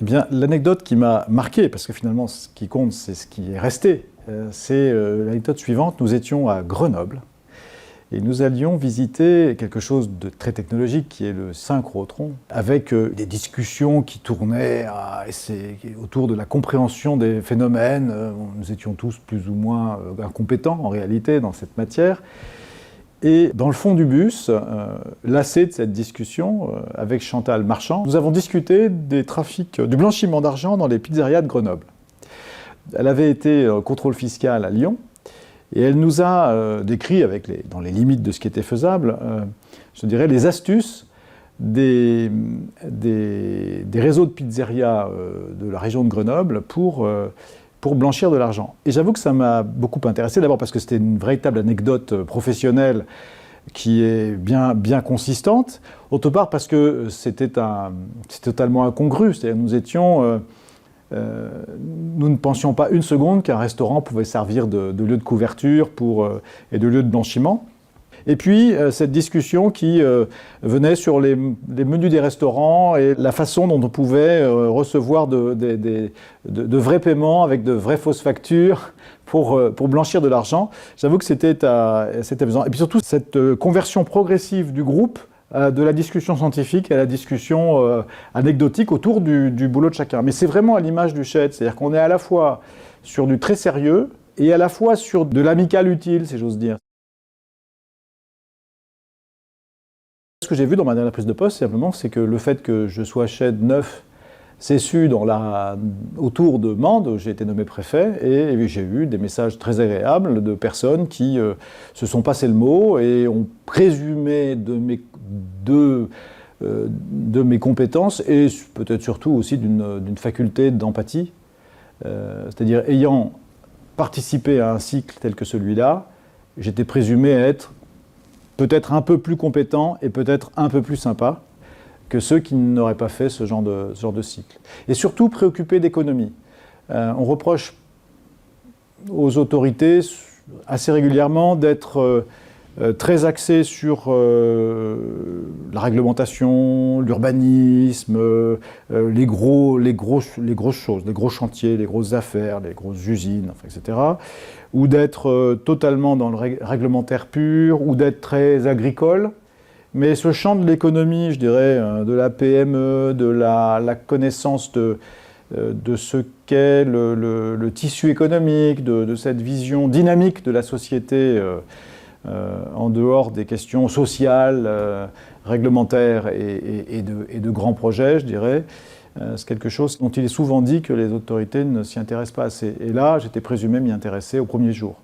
Eh bien, l'anecdote qui m'a marqué, parce que finalement, ce qui compte, c'est ce qui est resté, c'est l'anecdote suivante. Nous étions à Grenoble et nous allions visiter quelque chose de très technologique qui est le synchrotron, avec des discussions qui tournaient autour de la compréhension des phénomènes. Nous étions tous plus ou moins incompétents en réalité dans cette matière. Et dans le fond du bus, lassé de cette discussion avec Chantal Marchand, nous avons discuté du blanchiment d'argent dans les pizzerias de Grenoble. Elle avait été contrôle fiscal à Lyon et elle nous a décrit, dans les limites de ce qui était faisable, je dirais, les astuces des réseaux de pizzerias de la région de Grenoble pour blanchir de l'argent. Et j'avoue que ça m'a beaucoup intéressé, d'abord parce que c'était une véritable anecdote professionnelle qui est bien consistante, autre part parce que c'était totalement incongru, c'est-à-dire nous ne pensions pas une seconde qu'un restaurant pouvait servir de lieu de couverture et de lieu de blanchiment. Et puis, cette discussion qui venait sur les menus des restaurants et la façon dont on pouvait recevoir de vrais paiements avec de vraies fausses factures pour blanchir de l'argent. J'avoue que c'était amusant. Et puis surtout, cette conversion progressive du groupe de la discussion scientifique à la discussion anecdotique autour du boulot de chacun. Mais c'est vraiment à l'image du SHED, c'est-à-dire qu'on est à la fois sur du très sérieux et à la fois sur de l'amical utile, si j'ose dire. Ce que j'ai vu dans ma dernière prise de poste, simplement, c'est que le fait que je sois SHED 9 s'est su autour de Mende, où j'ai été nommé préfet, et j'ai eu des messages très agréables de personnes qui se sont passé le mot et ont présumé de mes compétences et peut-être surtout aussi d'une faculté d'empathie. C'est-à-dire, ayant participé à un cycle tel que celui-là, j'étais présumé à être peut-être un peu plus compétent et peut-être un peu plus sympa que ceux qui n'auraient pas fait ce genre de cycle. Et surtout préoccupé d'économie. On reproche aux autorités assez régulièrement d'être très axées sur la réglementation, l'urbanisme, les grosses choses, les gros chantiers, les grosses affaires, les grosses usines, enfin, etc. Ou d'être totalement dans le réglementaire pur, ou d'être très agricole. Mais ce champ de l'économie, je dirais, de la PME, de la connaissance de ce qu'est le tissu économique, de cette vision dynamique de la société en dehors des questions sociales, réglementaires et de grands projets, je dirais, c'est quelque chose dont il est souvent dit que les autorités ne s'y intéressent pas assez. Et là, j'étais présumé m'y intéresser au premier jour.